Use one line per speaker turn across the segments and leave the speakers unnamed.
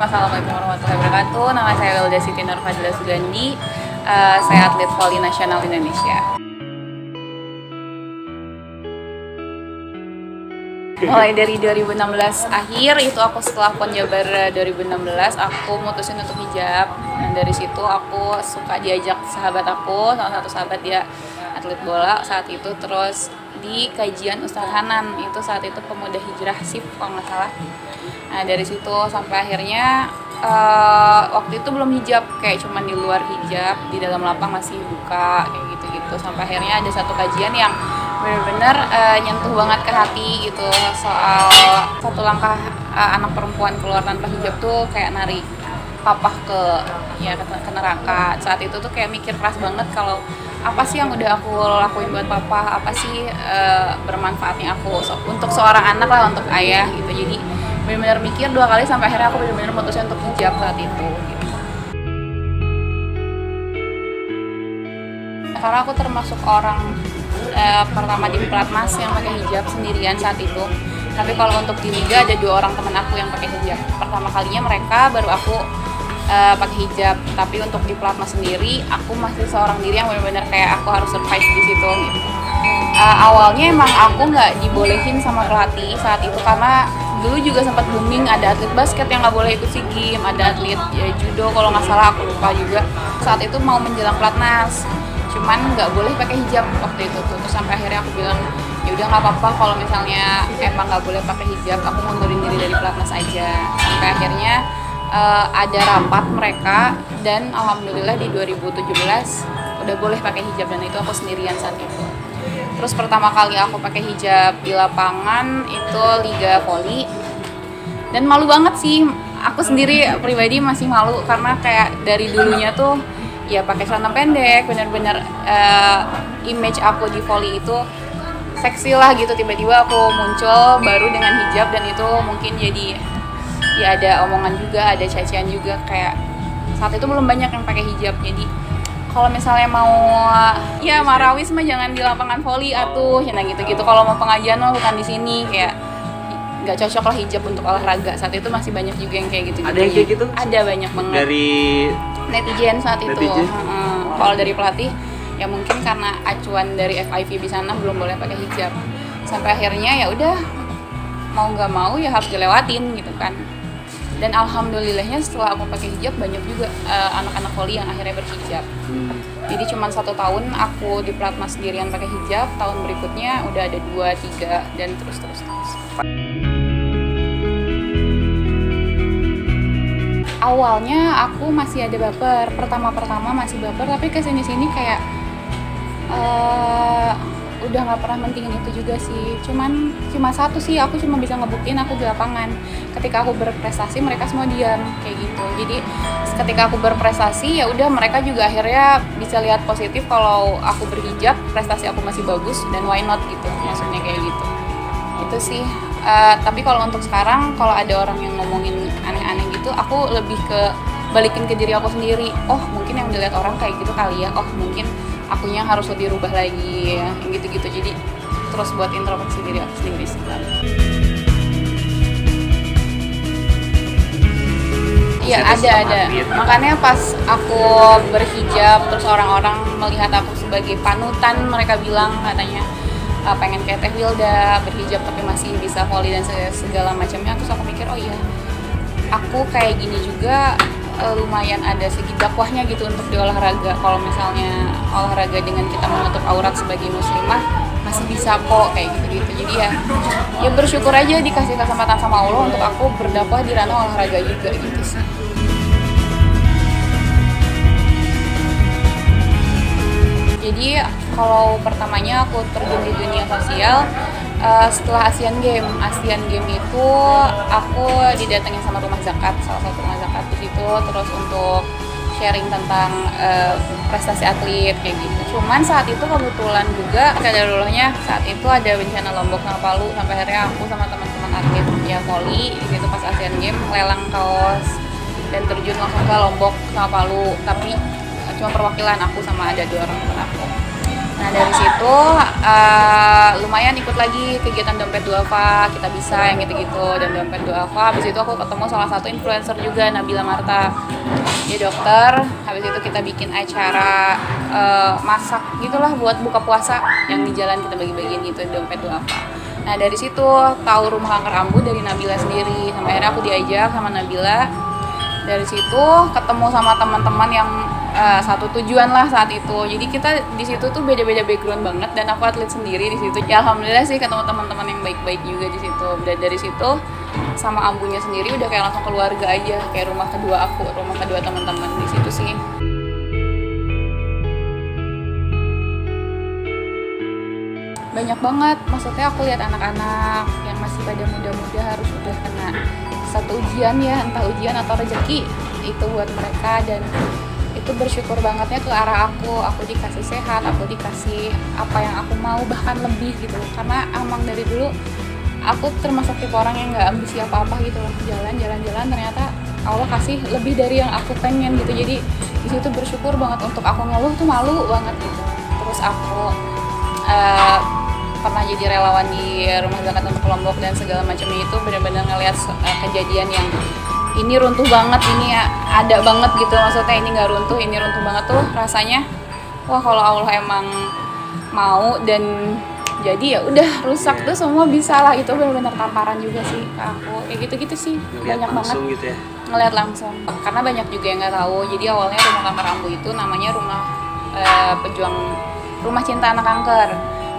Assalamualaikum warahmatullahi wabarakatuh. Nama saya Wilda Siti Nur Fadila Sugandi. Saya atlet voli nasional Indonesia. Mulai dari 2016 akhir itu aku setelah PON Jabar 2016 aku mutusin untuk hijab. Dan dari situ aku suka diajak sahabat aku, salah satu sahabat dia atlet bola saat itu, terus di kajian Ustadz Hanan itu saat itu pemuda hijrah SIF kalau nggak salah. Nah dari situ sampai akhirnya waktu itu belum hijab, kayak cuman di luar hijab, di dalam lapang masih buka kayak gitu-gitu, sampai akhirnya ada satu kajian yang benar-benar nyentuh banget ke hati gitu, soal satu langkah anak perempuan keluar tanpa hijab tuh kayak narik papa ke neraka. Saat itu tuh kayak mikir keras banget kalau apa sih yang udah aku lakuin buat papa, apa sih bermanfaatnya aku untuk seorang anak lah, untuk ayah gitu. Jadi benar-benar mikir dua kali sampai akhirnya aku benar-benar memutuskan untuk hijab saat itu gitu. Karena aku termasuk orang pertama di Platnas yang pakai hijab sendirian saat itu. Tapi kalau untuk di liga ada 2 orang teman aku yang pakai hijab. Pertama kalinya mereka, baru aku pakai hijab. Tapi untuk di Platnas sendiri aku masih seorang diri yang benar-benar kayak aku harus survive di situ gitu. Awalnya emang aku nggak dibolehin sama pelatih saat itu, karena dulu juga sempat booming ada atlet basket yang nggak boleh ikut SEA Games, ada atlet judo kalau nggak salah, aku lupa juga. Saat itu mau menjelang Platnas, cuman nggak boleh pakai hijab waktu itu tuh. Terus sampai akhirnya aku bilang ya udah nggak apa-apa kalau misalnya emang nggak boleh pakai hijab, aku mundurin diri dari Platnas aja. Sampai akhirnya ada rapat mereka dan alhamdulillah di 2017 udah boleh pakai hijab, dan itu aku sendirian saat itu. Terus pertama kali aku pakai hijab di lapangan itu Liga Voli, dan malu banget sih, aku sendiri pribadi masih malu karena kayak dari dulunya tuh ya pakai celana pendek, benar-benar image aku di voli itu seksi lah gitu. Tiba-tiba aku muncul baru dengan hijab, dan itu mungkin jadi ya ada omongan juga, ada cacian juga, kayak saat itu belum banyak yang pakai hijab. Jadi kalau misalnya mau ya marawis mah jangan di lapangan voli atuh, ya gitu-gitu. Kalau mau pengajian mah bukan di sini, kayak nggak cocok lah hijab untuk olahraga. Saat itu masih banyak juga yang kayak gitu.
Ada yang kayak gitu?
Ada banyak banget. Dari netizen saat itu. Kalau dari pelatih ya mungkin karena acuan dari FIVB di sana belum boleh pakai hijab. Sampai akhirnya ya udah mau nggak mau ya harus dilewatin gitu kan. Dan alhamdulillahnya setelah aku pakai hijab banyak juga anak-anak voli yang akhirnya berhijab. Jadi cuma 1 tahun aku di Platnas sendirian pakai hijab, tahun berikutnya udah ada 2, 3 dan terus. Awalnya aku masih ada baper, pertama masih baper, tapi kesini-sini kayak udah nggak pernah mentingin itu juga sih. Cuma satu sih, aku cuma bisa ngebuktiin aku di lapangan. Ketika aku berprestasi mereka semua diam kayak gitu. Jadi ketika aku berprestasi ya udah mereka juga akhirnya bisa lihat positif kalau aku berhijab, prestasi aku masih bagus, dan why not gitu, maksudnya kayak gitu. Itu sih. Tapi kalau untuk sekarang kalau ada orang yang ngomongin aneh-aneh gitu, aku lebih ke balikin ke diri aku sendiri. Oh mungkin yang dilihat orang kayak gitu kali ya, oh mungkin akunya harus lebih rubah lagi ya, yang gitu-gitu. Jadi terus buat introspeksi diri aku sendiri sih. Iya ada. Makanya pas aku berhijab terus orang-orang melihat aku sebagai panutan, mereka bilang katanya pengen kayak Teh Wilda berhijab tapi masih bisa voli dan segala macamnya. Terus aku mikir oh iya, aku kayak gini juga lumayan ada segi dakwahnya gitu untuk di olahraga. Kalau misalnya olahraga dengan kita menutup aurat sebagai muslimah masih bisa kok kayak gitu-gitu. Jadi ya bersyukur aja dikasih kesempatan sama Allah untuk aku berdakwah di ranah olahraga juga gitu sih. Jadi kalau pertamanya aku terjun di dunia sosial setelah Asian Games itu aku didatengin sama rumah zakat, salah satu rumah zakat di situ, terus untuk sharing tentang prestasi atlet kayak gitu. Cuman saat itu kebetulan juga kadarulahnya saat itu ada bencana Lombok sama Palu, sampai akhirnya aku sama teman-teman atlet ya voli di situ pas Asian Games lelang kaos dan terjun langsung ke Lombok sama Palu, tapi cuma perwakilan aku sama ada 2 orang teman aku. Nah dari situ lumayan ikut lagi kegiatan dompet duafa, kita bisa yang gitu-gitu, dan dompet duafa. Habis itu aku ketemu salah satu influencer juga, Nabila Marta, dia dokter. Habis itu kita bikin acara masak gitulah buat buka puasa, yang di jalan kita bagi-bagiin gitu dompet duafa. Nah dari situ tahu rumah kanker ambu dari Nabila sendiri, sampai akhirnya aku diajak sama Nabila. Dari situ ketemu sama teman-teman yang satu tujuan lah saat itu. Jadi kita di situ tuh beda-beda background banget, dan aku atlet sendiri di situ. Ya alhamdulillah sih ketemu teman-teman yang baik-baik juga di situ. Dan dari situ sama ambunya sendiri udah kayak langsung keluarga aja, kayak rumah kedua aku, rumah kedua teman-teman di situ sih. Banyak banget, maksudnya aku lihat anak-anak yang masih pada muda-muda harus udah kena satu ujian ya, entah ujian atau rezeki itu buat mereka, dan itu bersyukur bangetnya ke arah aku dikasih sehat, aku dikasih apa yang aku mau, bahkan lebih gitu. Karena emang dari dulu aku termasuk tipe orang yang nggak ambisi apa-apa gitu loh, jalan ternyata Allah kasih lebih dari yang aku pengen gitu. Jadi di situ bersyukur banget. Untuk aku ngeluh tuh malu banget gitu. Terus aku pernah jadi relawan di rumah zakat untuk Lombok dan segala macamnya, itu benar-benar ngelihat kejadian yang ini runtuh banget, ini ada banget gitu, maksudnya ini nggak runtuh, ini runtuh banget tuh rasanya. Wah kalau Allah emang mau dan jadi ya udah rusak tuh semua bisa lah. Itu benar-benar tamparan juga sih ke aku, kayak gitu-gitu sih.
Ngeliat
banyak banget
gitu ya?
Ngeliat langsung, karena banyak juga yang nggak tahu. Jadi awalnya rumah kanker ambu itu namanya rumah rumah cinta anak kanker.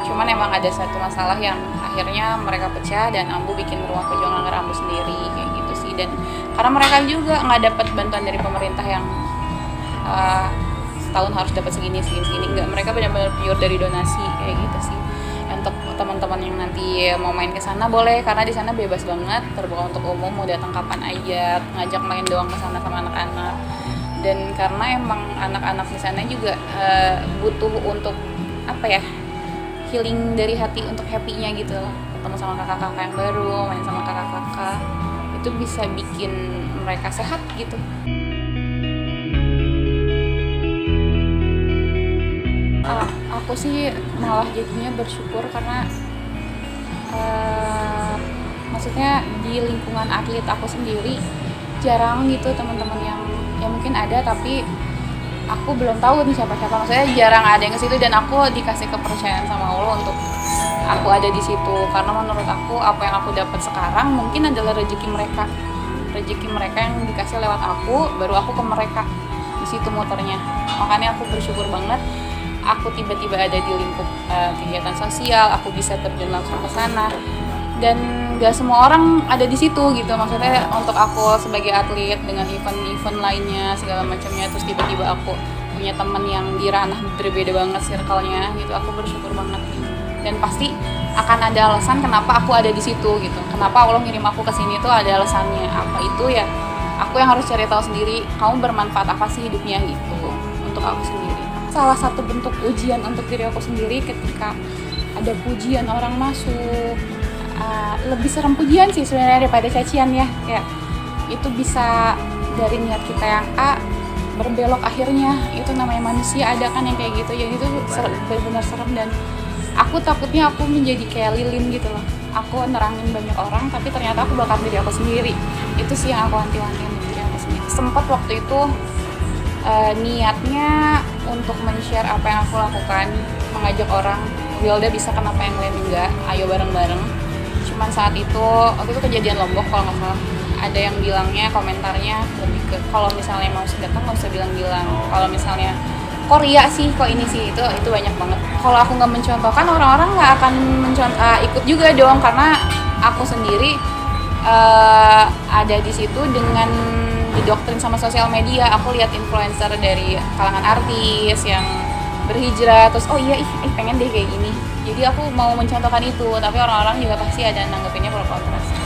Cuman emang ada satu masalah yang akhirnya mereka pecah dan ambu bikin rumah pejuang kanker ambu sendiri kayak gitu sih. Dan karena mereka juga nggak dapat bantuan dari pemerintah yang setahun harus dapat segini, nggak, mereka benar-benar pure dari donasi kayak gitu sih. Untuk teman-teman yang nanti mau main ke sana boleh, karena di sana bebas banget, terbuka untuk umum, mau datang kapan aja, ngajak main doang ke sana sama anak-anak. Dan karena emang anak-anak di sana juga butuh untuk apa ya, healing dari hati, untuk happy-nya gitu loh. Ketemu sama kakak-kakak yang baru, main sama kakak-kakak, itu bisa bikin mereka sehat gitu. Aku sih malah jadinya bersyukur karena maksudnya di lingkungan atlet aku sendiri jarang gitu teman-teman yang mungkin ada, tapi aku belum tahu nih siapa-siapa, maksudnya jarang ada yang ke situ, dan aku dikasih kepercayaan sama Allah untuk aku ada di situ. Karena menurut aku apa yang aku dapat sekarang mungkin adalah rezeki mereka yang dikasih lewat aku, baru aku ke mereka, di situ muternya. Makanya aku bersyukur banget aku tiba-tiba ada di lingkup kegiatan sosial, aku bisa terjun langsung ke sana, dan gak semua orang ada di situ gitu. Maksudnya untuk aku sebagai atlet dengan event-event lainnya segala macamnya, terus tiba-tiba aku punya teman yang di ranah berbeda banget circle-nya gitu, aku bersyukur banget. Dan pasti akan ada alasan kenapa aku ada di situ gitu, kenapa Allah ngirim aku ke sini tuh ada alasannya. Apa itu ya, aku yang harus cari tahu sendiri, kamu bermanfaat apa sih hidupnya gitu untuk aku sendiri. Salah satu bentuk ujian untuk diri aku sendiri ketika ada pujian orang masuk, lebih serem pujian sih sebenarnya daripada cacian ya. Itu bisa dari niat kita yang A berbelok akhirnya, itu namanya manusia, ada kan yang kayak gitu ya. Itu benar-benar serem, dan aku takutnya aku menjadi kayak lilin gitu loh, aku nerangin banyak orang tapi ternyata aku bakar diri aku sendiri. Itu sih yang aku wanti-wantiin diri aku sendiri. Sempat waktu itu niatnya untuk men-share apa yang aku lakukan, mengajak orang, Wilda bisa kenapa yang lain enggak, ayo bareng-bareng. Cuman saat itu, waktu itu kejadian Lombok kalau nggak salah, ada yang bilangnya, komentarnya lebih ke kalau misalnya mau sedekah nggak usah bilang-bilang, kalau misalnya Korea sih, kok ini sih, itu banyak banget. Kalau aku nggak mencontohkan, orang-orang nggak akan ikut juga dong, karena aku sendiri ada di situ dengan didoktrin sama sosial media. Aku lihat influencer dari kalangan artis yang berhijrah, terus oh iya pengen deh kayak gini, jadi aku mau mencontohkan itu, tapi orang-orang juga pasti ada nanggepinnya pro kontra sih.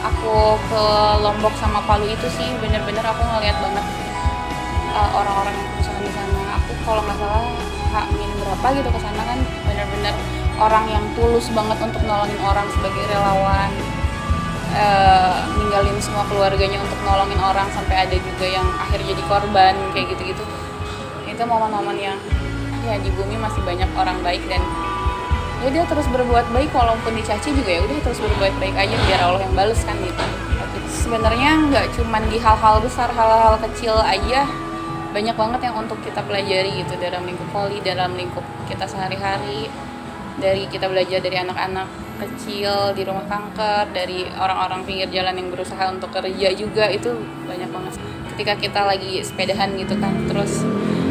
Aku ke Lombok sama Palu itu sih bener-bener aku ngeliat banget orang-orang yang berusaha di sana. Aku kalau nggak salah H- berapa gitu ke sana kan, bener-bener orang yang tulus banget untuk nolongin orang sebagai relawan. ninggalin semua keluarganya untuk nolongin orang, sampai ada juga yang akhirnya jadi korban kayak gitu-gitu. Itu momen-momen yang ya di bumi masih banyak orang baik, dan ya dia terus berbuat baik walaupun dicaci juga, ya udah terus berbuat baik aja biar Allah yang bales kan gitu. Sebenarnya nggak cuman di hal-hal besar, hal-hal kecil aja banyak banget yang untuk kita pelajari gitu, dalam lingkup poli, dalam lingkup kita sehari-hari. Dari kita belajar dari anak-anak kecil di rumah kanker, dari orang-orang pinggir jalan yang berusaha untuk kerja juga, itu banyak banget. Ketika kita lagi sepedahan gitu kan, terus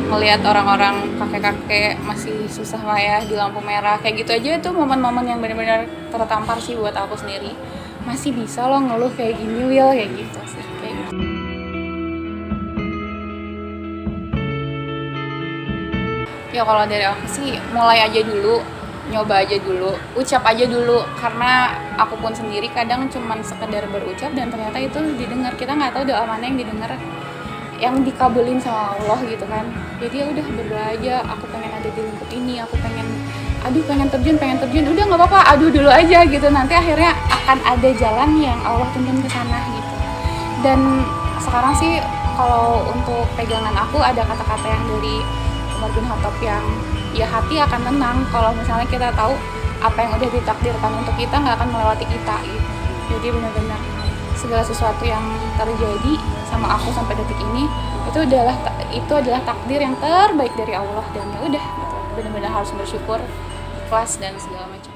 melihat orang-orang kakek-kakek masih susah payah di lampu merah kayak gitu aja, itu momen-momen yang benar-benar tertampar sih buat aku sendiri. Masih bisa loh ngeluh kayak gini, Will, kayak gitu sih, kayak gitu. Ya kalau dari aku sih mulai aja dulu, nyoba aja dulu, ucap aja dulu, karena aku pun sendiri kadang cuman sekedar berucap dan ternyata itu didengar. Kita nggak tahu doa mana yang didengar, yang dikabulin sama Allah gitu kan. Jadi ya udah berdoa aja, aku pengen ada di lingkup ini, aku pengen pengen terjun, udah nggak apa-apa, adu dulu aja gitu, nanti akhirnya akan ada jalan yang Allah tuntun ke sana gitu. Dan sekarang sih kalau untuk pegangan aku ada kata-kata yang dari Umar bin Khattab yang ya hati akan tenang kalau misalnya kita tahu apa yang udah ditakdirkan untuk kita nggak akan melewati kita gitu. Jadi benar-benar segala sesuatu yang terjadi sama aku sampai detik ini itu adalah takdir yang terbaik dari Allah, dan ya udah gitu. Benar-benar harus bersyukur, ikhlas dan segala macam.